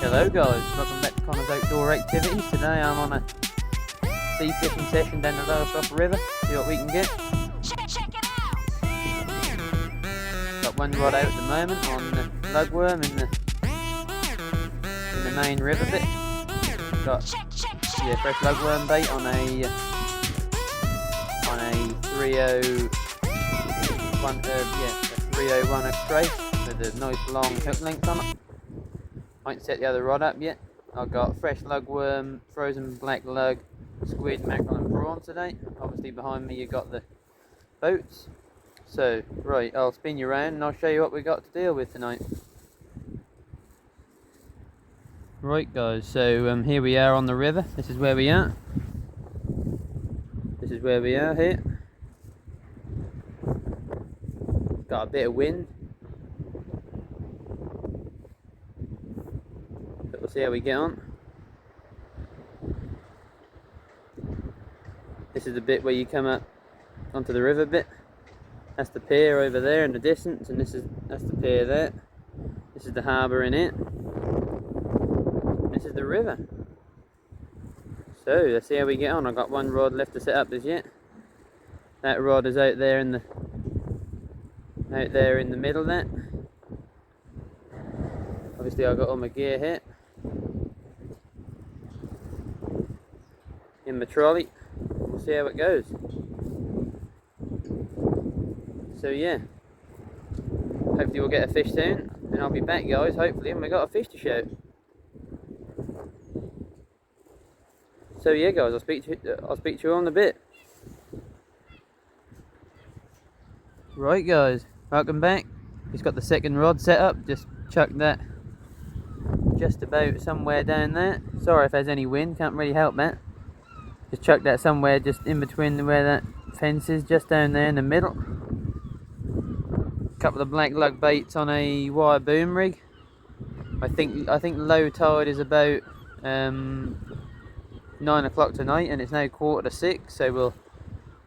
Hello guys, welcome back to Connor's Outdoor Activities. Today I'm on a sea fishing session down the Lowestoft River. See what we can get. Check it out. Got one rod out at the moment on the lugworm in the main river bit. Got fresh lugworm bait on a 301 hook trace with a nice long hook length on it. I ain't set the other rod up yet. I've got fresh lugworm, frozen black lug, squid, mackerel and prawns today. Obviously behind me you got the boats. So, right, I'll spin you around and I'll show you what we got to deal with tonight. Right guys, so here we are on the river. This is where we are. This is where we are here. Got a bit of wind. But we'll see how we get on. This is the bit where you come up onto the river bit. That's the pier over there in the distance, and that's the pier there. This is the harbour in it. This is the river. So let's see how we get on. I've got one rod left to set up as yet. That rod is out there in the middle there. Obviously I've got all my gear here in my trolley. We'll see how it goes. So yeah, hopefully we'll get a fish soon, and I'll be back guys, hopefully, and we got a fish to show. So yeah guys, I'll speak to you on a bit. Right guys, welcome back. Just got the second rod set up, just chucked that just about somewhere down there. Sorry if there's any wind, can't really help that. Just chucked that somewhere just in between where that fence is, just down there in the middle. Couple of black lug baits on a wire boom rig. I think low tide is about 9 o'clock tonight, and it's now 5:45, so we'll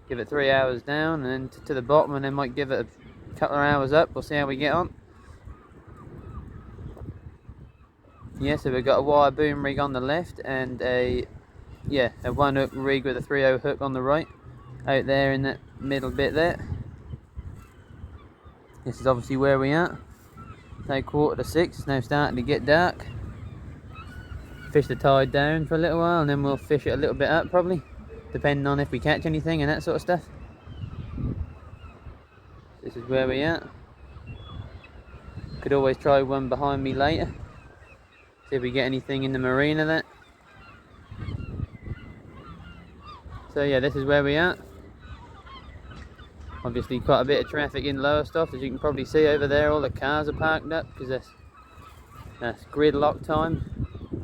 give it 3 hours down and then to the bottom, and then might give it a couple of hours up. We'll see how we get on. Yeah, so we've got a wire boom rig on the left and a 1 hook rig with a 3/0 hook on the right, out there in that middle bit there. This is obviously where we are. Now 5:45, it's now starting to get dark. Fish the tide down for a little while and then we'll fish it a little bit up probably, depending on if we catch anything and that sort of stuff. This is where we are. Could always try one behind me later, see if we get anything in the marina there. So yeah, this is where we are. Obviously quite a bit of traffic in Lowestoft, as you can probably see over there. All the cars are parked up because that's gridlock time.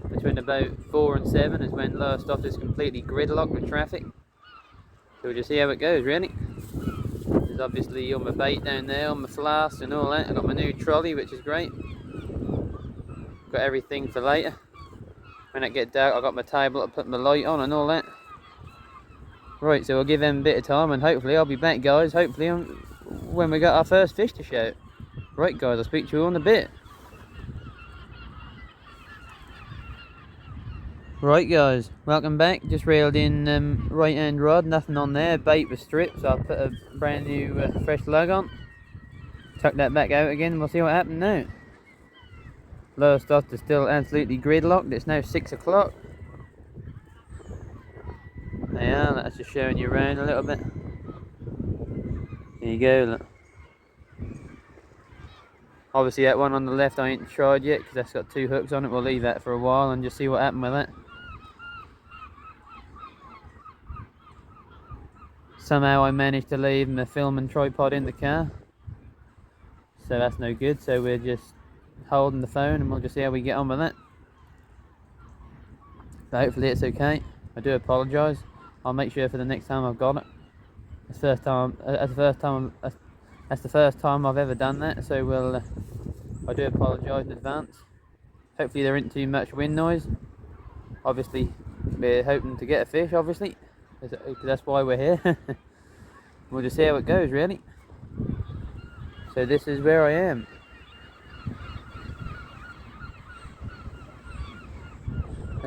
Between about 4 and 7 is when Lowestoft is completely gridlocked with traffic. So we'll just see how it goes really. There's obviously all my bait down there, all my flasks and all that. I've got my new trolley, which is great. Got everything for later. When it gets dark, I've got my table to put my light on and all that. Right, so we'll give them a bit of time and hopefully I'll be back guys, hopefully when we got our first fish to show. Right guys, I'll speak to you in a bit. Right guys, welcome back. Just reeled in right hand rod, nothing on there, bait was stripped, so I'll put a brand new fresh lug on. Tuck that back out again and we'll see what happens now. Lowestoft is still absolutely gridlocked, it's now 6 o'clock. There you are, that's just showing you around a little bit. There you go, look. Obviously that one on the left I ain't tried yet because that's got 2 hooks on it. We'll leave that for a while and just see what happens with that. Somehow I managed to leave my film and tripod in the car, so that's no good, so we're just holding the phone and we'll just see how we get on with that. But hopefully it's okay. I do apologise. I'll make sure for the next time I've got it. That's the first time I've ever done that, so I do apologise in advance. Hopefully there isn't too much wind noise. Obviously we're hoping to get a fish, obviously, because that's why we're here. We'll just see how it goes really. So this is where I am.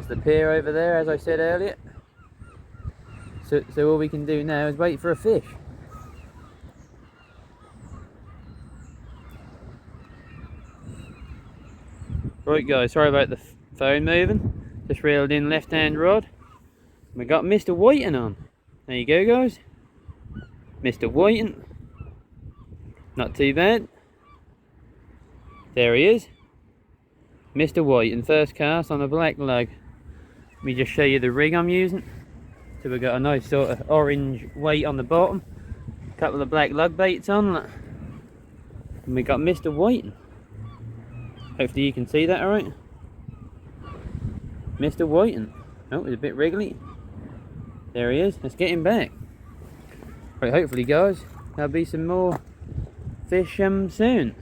That's the pier over there, as I said earlier. So all we can do now is wait for a fish. Right guys, sorry about the phone moving. Just reeled in left-hand rod. We got Mr. Whiting on. There you go guys. Mr. Whiting. Not too bad. There he is. Mr. Whiting, first cast on a black lug. Let me just show you the rig I'm using. So we've got a nice sort of orange weight on the bottom. A couple of black lug baits on. Look. And we got Mr. Whiting. Hopefully you can see that alright. Mr. Whiting. Oh, it's a bit wriggly. There he is. Let's get him back. Right, hopefully guys, there'll be some more fish soon.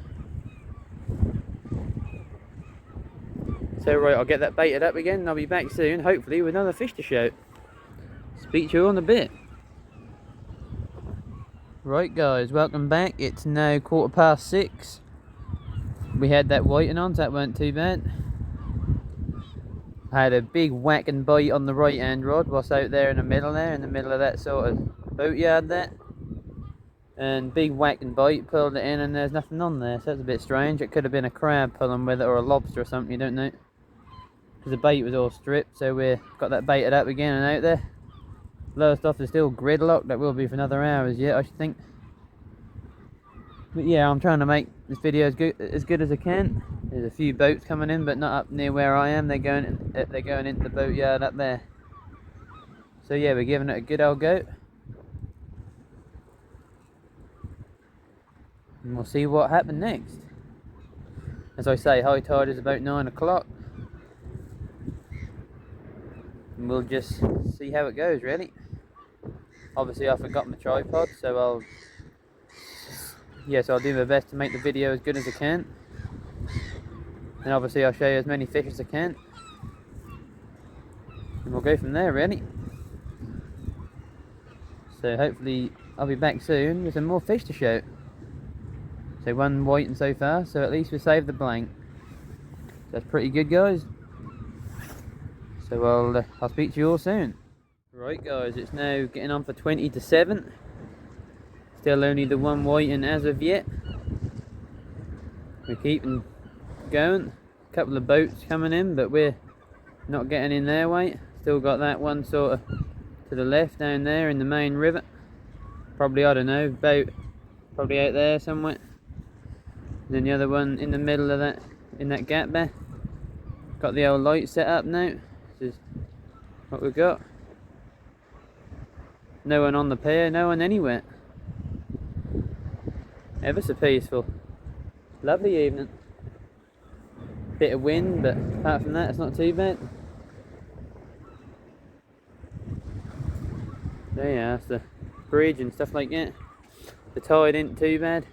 So right, I'll get that baited up again and I'll be back soon, hopefully with another fish to show. Speak to you in a bit. Right guys, welcome back. It's now 6:15. We had that whiting on, so that weren't too bad. I had a big whacking bite on the right hand rod whilst out there in the middle of that sort of boatyard there. And big whacking bite, pulled it in and there's nothing on there, so that's a bit strange. It could have been a crab pulling with it or a lobster or something, you don't know. Because the bait was all stripped, so we've got that baited up again and out there. Lowestoft is still gridlocked, that will be for another hours yet, I should think. But yeah, I'm trying to make this video as good as I can. There's a few boats coming in, but not up near where I am. They're going into the boatyard up there. So yeah, we're giving it a good old go. And we'll see what happens next. As I say, high tide is about 9 o'clock. And we'll just see how it goes, really. Obviously I forgot my tripod, so I'll do my best to make the video as good as I can. And obviously I'll show you as many fish as I can. And we'll go from there, really. So hopefully I'll be back soon with some more fish to show. So one whiting so far, so at least we saved the blank. That's pretty good guys. So I'll speak to you all soon. Right guys, it's now getting on for 20 to 7. Still only the one whiting as of yet. We're keeping going. A couple of boats coming in, but we're not getting in their way. Still got that one sort of to the left down there in the main river. Probably, I don't know, probably out there somewhere. And then the other one in the middle of that, in that gap there. Got the old light set up now. This is what we've got. No one on the pier, no one anywhere. Ever so peaceful. Lovely evening. Bit of wind, but apart from that, it's not too bad. There you are, that's the bridge and stuff like that. The tide ain't too bad.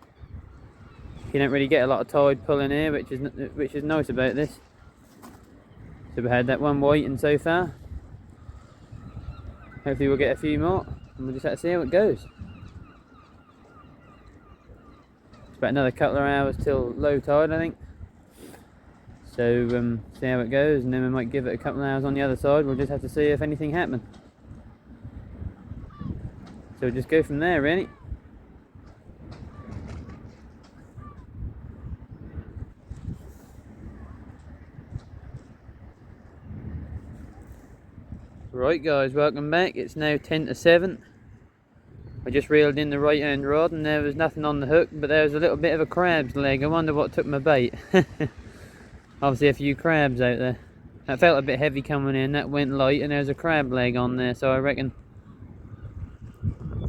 You don't really get a lot of tide pulling here, which is nice about this. So we had that one whiting so far. Hopefully we'll get a few more, and we'll just have to see how it goes. It's about another couple of hours till low tide, I think. So see how it goes, and then we might give it a couple of hours on the other side. We'll just have to see if anything happens. So we'll just go from there, really. Right guys, welcome back. It's now 10 to 7. I just reeled in the right hand rod and there was nothing on the hook, but there was a little bit of a crab's leg. I wonder what took my bait. Obviously a few crabs out there. That felt a bit heavy coming in, that went light, and there was a crab leg on there, so I reckon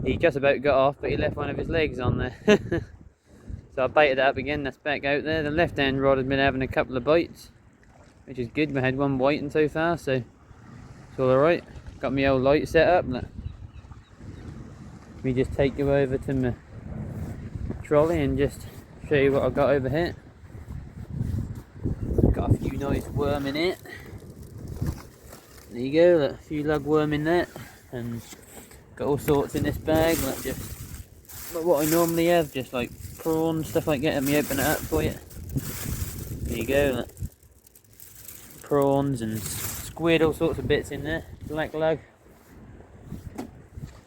he just about got off, but he left one of his legs on there. So I baited it up again, that's back out there. The left hand rod has been having a couple of bites, which is good. We had one whiting so far, so it's all alright. Got my old light set up. Let me just take you over to my trolley and just show you what I've got over here. Got a few nice worm in it. There you go, look, a few lugworm in there, and got all sorts in this bag. Like just what I normally have, just like prawns, stuff like that. Let me open it up for you. There you go, look. Prawns and squid, all sorts of bits in there, black lug.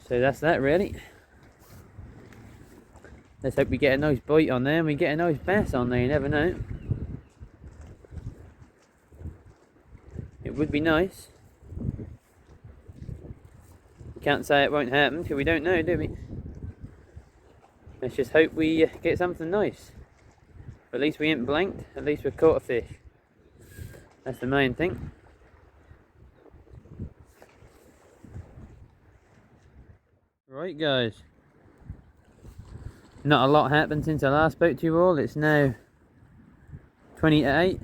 So that's that really. Let's hope we get a nice bite on there and we get a nice bass on there, you never know. It would be nice. We can't say it won't happen because we don't know, do we? Let's just hope we get something nice. But at least we ain't blanked, at least we've caught a fish. That's the main thing. Right guys. Not a lot happened since I last spoke to you all. It's now 20 to 8.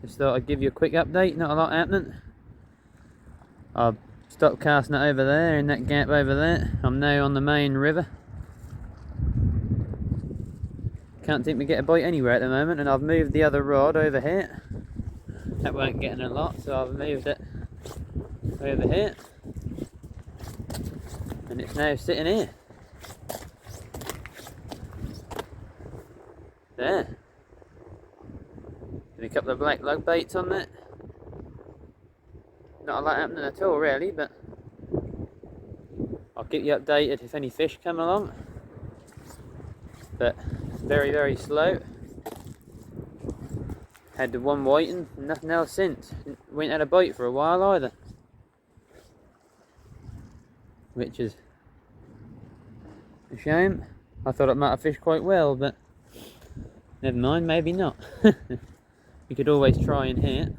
Just thought I'd give you a quick update. Not a lot happening. I've stopped casting it over there in that gap over there. I'm now on the main river. Can't seem to get a bite anywhere at the moment, and I've moved the other rod over here. That weren't getting a lot, so I've moved it over here. And it's now sitting here. There. There's a couple of black lug baits on that. Not a lot happening at all really, but I'll keep you updated if any fish come along. But very, very slow. Had the one whiting, nothing else since. We ain't had a bite for a while either. Which is a shame. I thought it might have fished quite well, but never mind, maybe not. You could always try in here.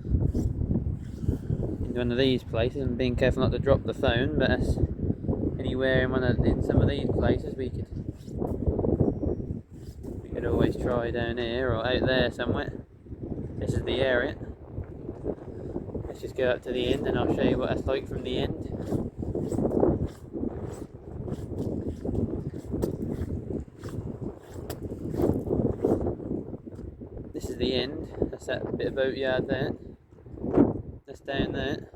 In one of these places, and being careful not to drop the phone, but anywhere in some of these places we could always try down here or out there somewhere. This is the area. Let's just go up to the end and I'll show you what it's like from the end. This is the end. That's that bit of boat yard there. That's down there.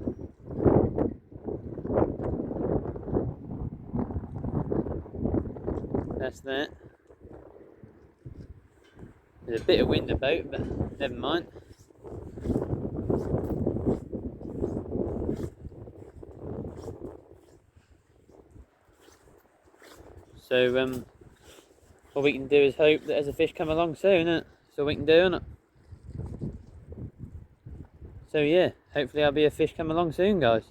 That's that. There's a bit of wind about, but never mind. So all we can do is hope that there's a fish come along soon, innit? That's all we can do, innit? So yeah, hopefully there'll be a fish come along soon, guys.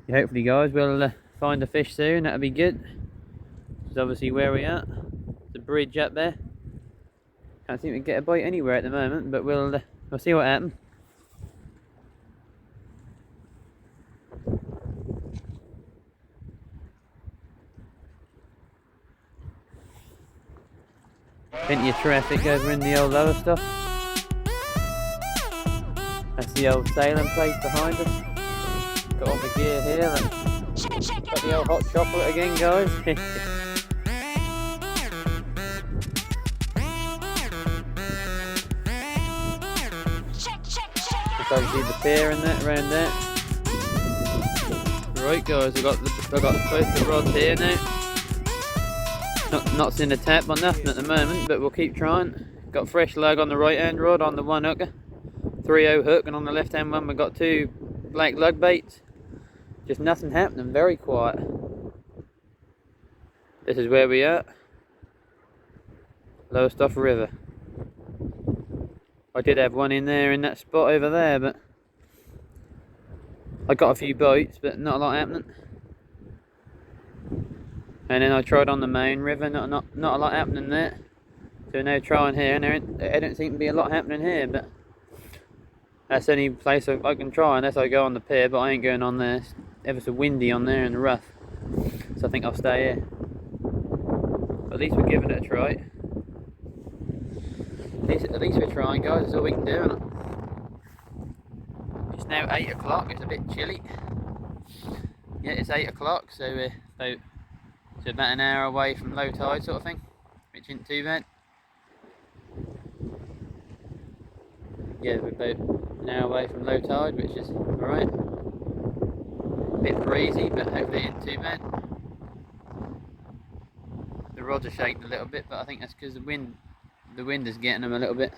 Hopefully guys we'll find a fish soon, that'll be good. This is obviously where we are. The bridge up there. Can't seem to get a bite anywhere at the moment, but we'll see what happens. Plenty of traffic over in the old Lowestoft. That's the old sailing place behind us. Got all the gear here. Got the old hot chocolate again, guys. Just obviously the pier and that around there. Right, guys, I've got both the rods here now. Not seeing a tap on nothing at the moment, but we'll keep trying. Got fresh lug on the right hand rod on the one hooker, 3/0 hook, and on the left hand one we've got 2 black lug baits. Just nothing happening, very quiet. This is where we are. Lowestoft River. I did have one in there in that spot over there, but I got a few bites, but not a lot happening. And then I tried on the main river, not a lot happening there. So now trying here, and there don't seem to be a lot happening here, but that's the only place I can try unless I go on the pier, but I ain't going on there. It's ever so windy on there and rough. So I think I'll stay here. But at least we're giving it a try. At least we're trying, guys, that's all we can do, isn't it? It's now 8 o'clock, it's a bit chilly. Yeah, it's 8 o'clock, so we're about an hour away from low tide sort of thing, which isn't too bad. Yeah, we're about an hour away from low tide, which is alright. A bit breezy, but hopefully it isn't too bad. The rods are shaking a little bit, but I think that's because the wind is getting them a little bit.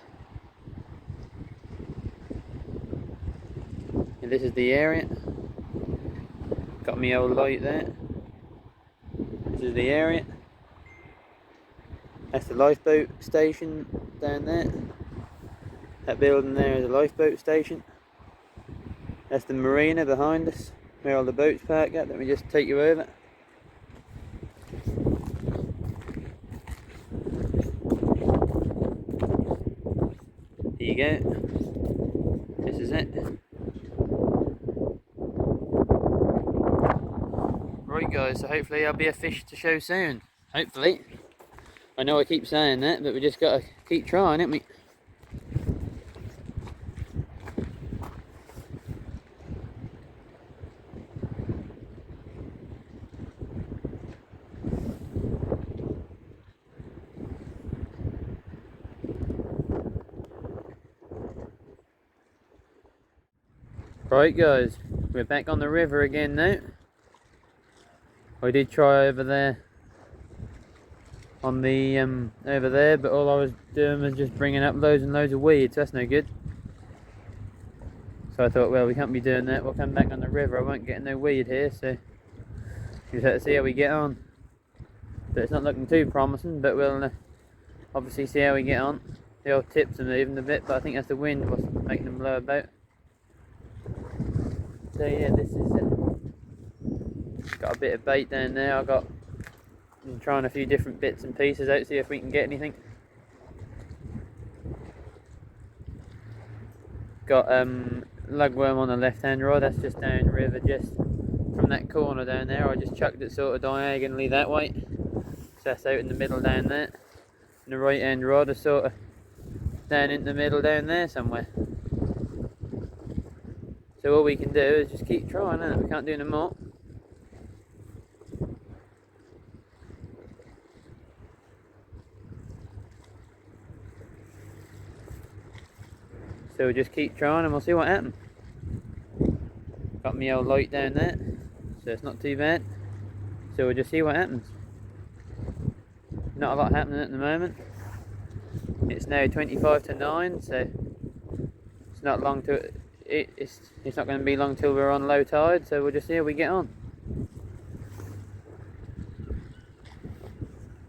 And this is the area. Got me old light there. This is the area. That's the lifeboat station down there. That building there is a lifeboat station. That's the marina behind us, where all the boats park at. Let me just take you over. Here you go. This is it. Right guys, so hopefully there'll be a fish to show soon. Hopefully. I know I keep saying that, but we just gotta keep trying, haven't we? Right guys, we're back on the river again now. I did try over there on the over there, but all I was doing was just bringing up loads and loads of weeds. That's no good. So I thought, well, we can't be doing that. We'll come back on the river. I won't get no weed here, so we just have to see how we get on. But it's not looking too promising, but we'll obviously see how we get on. The old tips are moving a bit, but I think that's the wind was making them blow about. So yeah, this is got a bit of bait down there. I'm trying a few different bits and pieces out, see if we can get anything. Got lugworm on the left hand rod. That's just down river, just from that corner down there. I just chucked it sort of diagonally that way, so that's out in the middle down there. And the right hand rod is sort of down in the middle down there somewhere. So all we can do is just keep trying, and we can't do no more. So we'll just keep trying and we'll see what happens. Got me old light down there, so it's not too bad. So we'll just see what happens. Not a lot happening at the moment. It's now 25 to 9, so it's not long to it's not going to be long till we're on low tide, so we'll just see how we get on.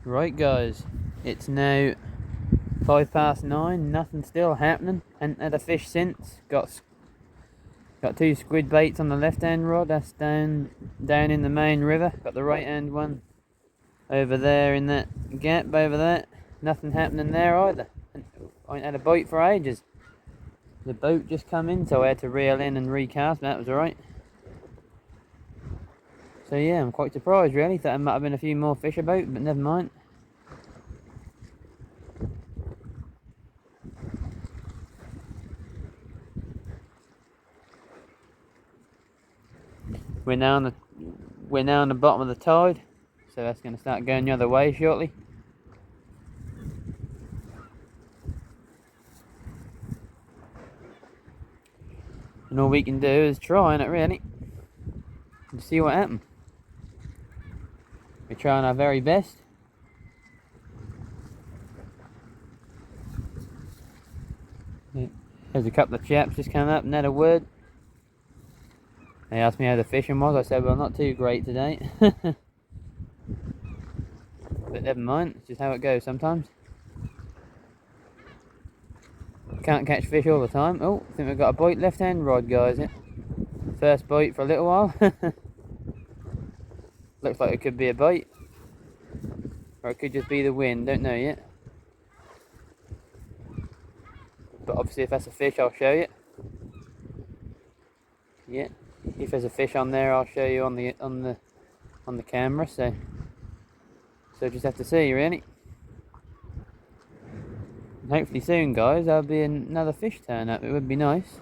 Right guys, it's now 9:05, nothing still happening. Hadn't had a fish since. Got 2 squid baits on the left hand rod. That's down in the main river. Got the right hand one over there in that gap over there. Nothing happening there either. I ain't had a bite for ages. The boat just come in, so I had to reel in and recast, but that was alright. So yeah, I'm quite surprised really. Thought there might have been a few more fish about, but never mind. We're now on the bottom of the tide, so that's going to start going the other way shortly. And all we can do is try it really, and see what happens. We're trying our very best. There's a couple of chaps just come up and had a word. They asked me how the fishing was. I said, well, not too great today. But never mind, it's just how it goes sometimes. Can't catch fish all the time. Oh, I think we've got a bite left hand rod, guys. First bite for a little while. Looks like it could be a bite. Or it could just be the wind, don't know yet. But obviously if that's a fish, I'll show you. Yeah. If there's a fish on there, I'll show you on the camera. So just have to see really. And hopefully soon, guys, there'll be another fish turn up. It would be nice.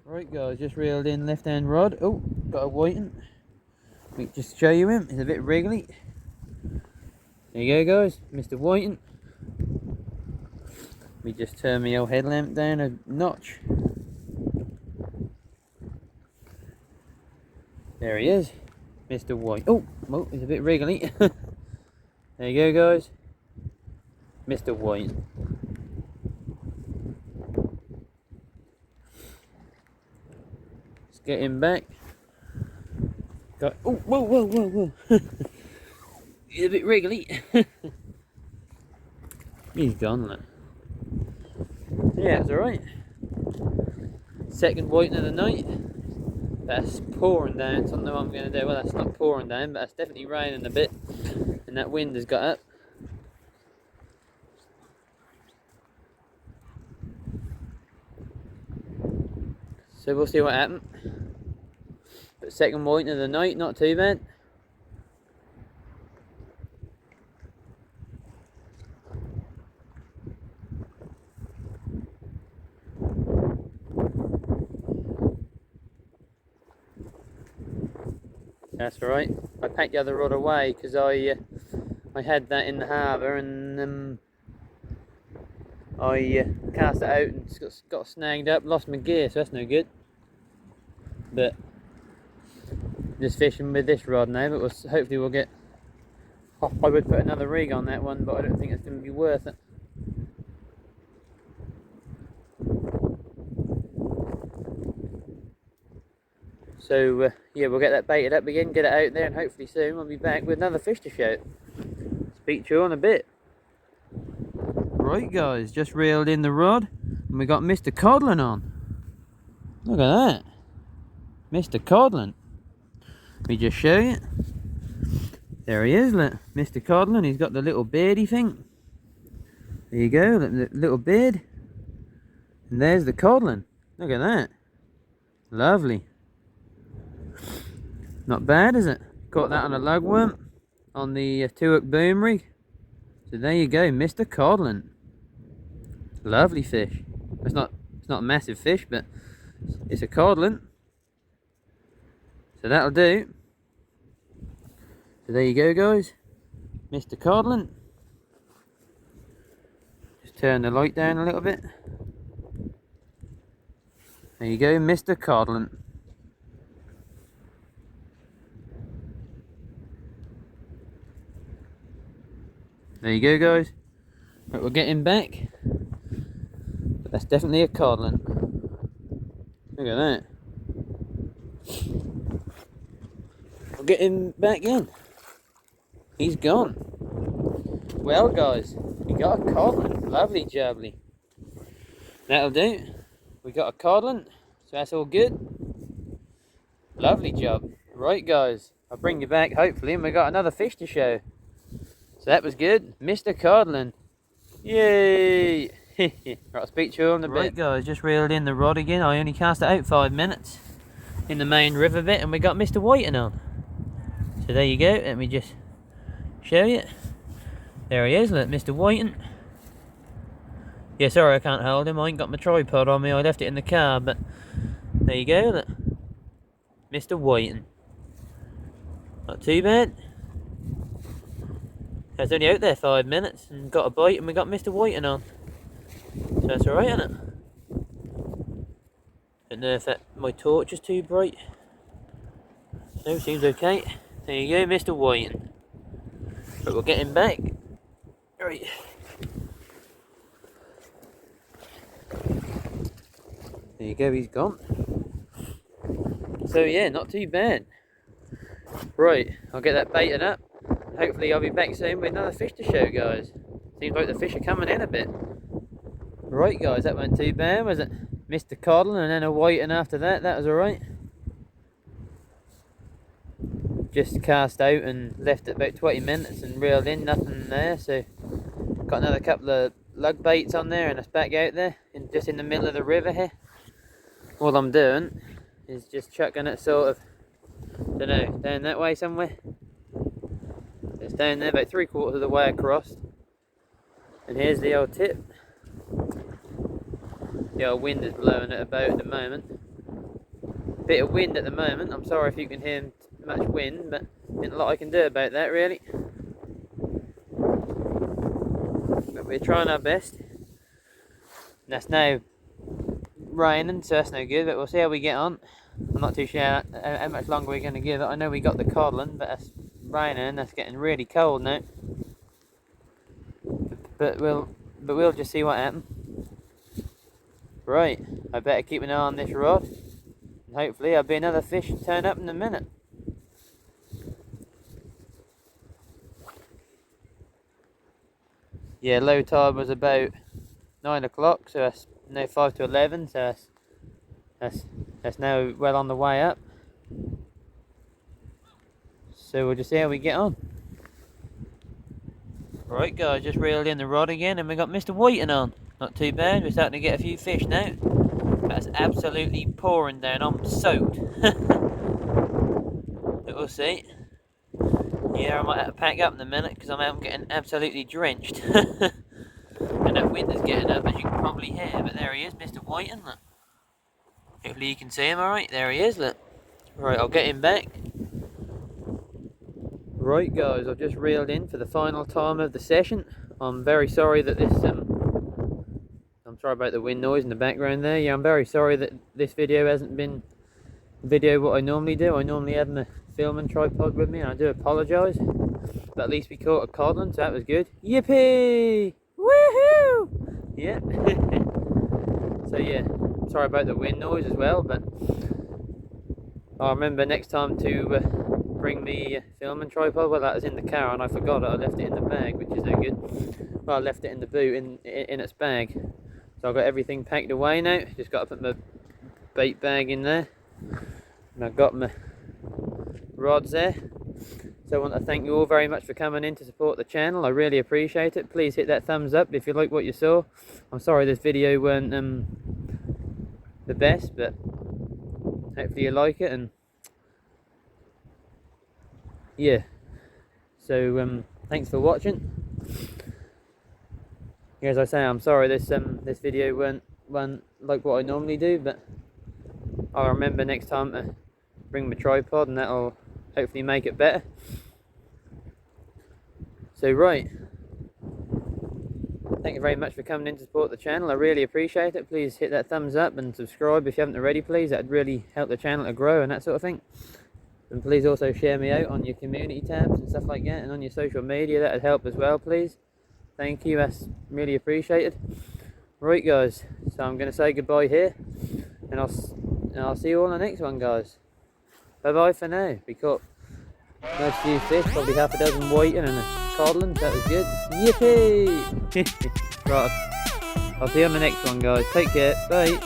Right guys, just reeled in left hand rod. Oh, got a whiting. Let me just show you him. He's a bit wriggly. There you go, guys, Mr. Whiting. Let me just turn my old headlamp down a notch. There he is, Mr. White. Oh, well, he's a bit wriggly. There you go, guys, Mr. White. Let's get him back. Got, oh, whoa, whoa, whoa, whoa. He's a bit wriggly. He's gone, look. Yeah, it's alright. Second whiting of the night. That's pouring down, so I don't know what I'm going to do. Well, that's not pouring down, but that's definitely raining a bit. And that wind has got up. So we'll see what happens. But second whiting of the night, not too bad. That's right. I packed the other rod away because I had that in the harbour, and I cast it out and got snagged up, lost my gear, so that's no good. But just fishing with this rod now, but hopefully we'll get. Oh, I would put another rig on that one, but I don't think it's going to be worth it. So yeah, we'll get that baited up again, get it out there, and hopefully soon we'll be back with another fish to shoot. Speak to you in a bit. Right, guys, just reeled in the rod, and we got Mr. Codling on. Look at that, Mr. Codling. Let me just show you. There he is, look, Mr. Codling. He's got the little beardy thing. There you go, the little beard. And there's the codling. Look at that. Lovely. Not bad, is it? Got that on a lugworm on the 2-hook boom rig. So there you go, Mr. Codling. Lovely fish. It's not a massive fish, but it's a codling. So that'll do. So there you go, guys, Mr. Codling. Just turn the light down a little bit. There you go, Mr. Codling. There you go, guys. Right, we'll get him back. But that's definitely a codling. Look at that. We'll get him back in. He's gone. Well, guys, we got a codling. Lovely jubbly. That'll do. We got a codling, so that's all good. Lovely job. Right, guys, I'll bring you back hopefully, and we got another fish to show. So that was good, Mr. Codling. Yay! Right, I'll speak to you in a bit. Right, guys, just reeled in the rod again. I only cast it out 5 minutes in the main river bit, and we got Mr. Whiting on. So there you go. Let me just show you. There he is, look, Mr. Whiting. Yeah, sorry I can't hold him. I ain't got my tripod on me. I left it in the car, but there you go, look. Mr. Whiting. Not too bad. I was only out there 5 minutes and got a bite, and we got Mr. Whiting on. So that's alright, isn't it? Don't know if my torch is too bright. No, seems okay. There you go, Mr. Whiting. But we'll get him back. Right. There you go, he's gone. So yeah, not too bad. Right, I'll get that baited up. Hopefully I'll be back soon with another fish to show, guys. Seems like the fish are coming in a bit. Right, guys, that wasn't too bad, was it? Mr. Codling and then a whiting after that. That was alright. Just cast out and left it about 20 minutes and reeled in, nothing there. So got another couple of lug baits on there and it's back out there, just in the middle of the river here. All I'm doing is just chucking it sort of, don't know, down that way somewhere. It's down there about 3/4 of the way across. And here's the old tip. The old wind is blowing it about at the moment. Bit of wind at the moment. I'm sorry if you can hear much wind, but ain't a lot I can do about that really. But we're trying our best. And that's now raining, so that's no good, but we'll see how we get on. I'm not too sure how much longer we're going to give it. I know we got the codling, but it's raining, that's getting really cold now. But we'll just see what happens. Right, I better keep an eye on this rod, and hopefully there'll be another fish turn up in a minute. Yeah, low tide was about 9 o'clock, so that's now 5 to 11, so that's now well on the way up. So we'll just see how we get on. Right guys, just reeled in the rod again, and we got Mr. Whiting on. Not too bad, we're starting to get a few fish now. That's absolutely pouring down, I'm soaked. But we'll see. Yeah, I might have to pack up in a minute because I'm getting absolutely drenched. And that wind is getting up, as you can probably hear, but there he is, Mr. Whiting. Look. Hopefully you can see him alright, there he is, look. Right, I'll get him back. Right guys, I've just reeled in for the final time of the session. I'm very sorry that this, I'm sorry about the wind noise in the background there. Yeah, I'm very sorry that this video hasn't been the video what I normally do. I normally have my filming tripod with me, and I do apologise. But at least we caught a codling, so that was good. Yippee! Woohoo! Yeah. So yeah, sorry about the wind noise as well, but I'll remember next time to bring me filming tripod. Well, that was in the car and I forgot it. I left it in the bag, which is no good. Well, I left it in the boot in its bag. So I've got everything packed away now. Just got to put my bait bag in there. And I've got my rods there. So I want to thank you all very much for coming in to support the channel. I really appreciate it. Please hit that thumbs up if you like what you saw. I'm sorry this video weren't the best, but hopefully you like it. And yeah, so thanks for watching. As I say, I'm sorry this video weren't like what I normally do, but I'll remember next time to bring my tripod, and that'll hopefully make it better. So right, thank you very much for coming in to support the channel. I really appreciate it. Please hit that thumbs up and subscribe if you haven't already, please. That'd really help the channel to grow and that sort of thing. And please also share me out on your community tabs and stuff like that, and on your social media. That'd help as well, please. Thank you, that's really appreciated. Right guys, so I'm going to say goodbye here, and I'll see you all in the next one, guys. Bye bye for now. We caught a nice few fish, probably half a dozen whiting and a codling, so that was good. Yippee! Right, I'll see you on the next one, guys. Take care, bye.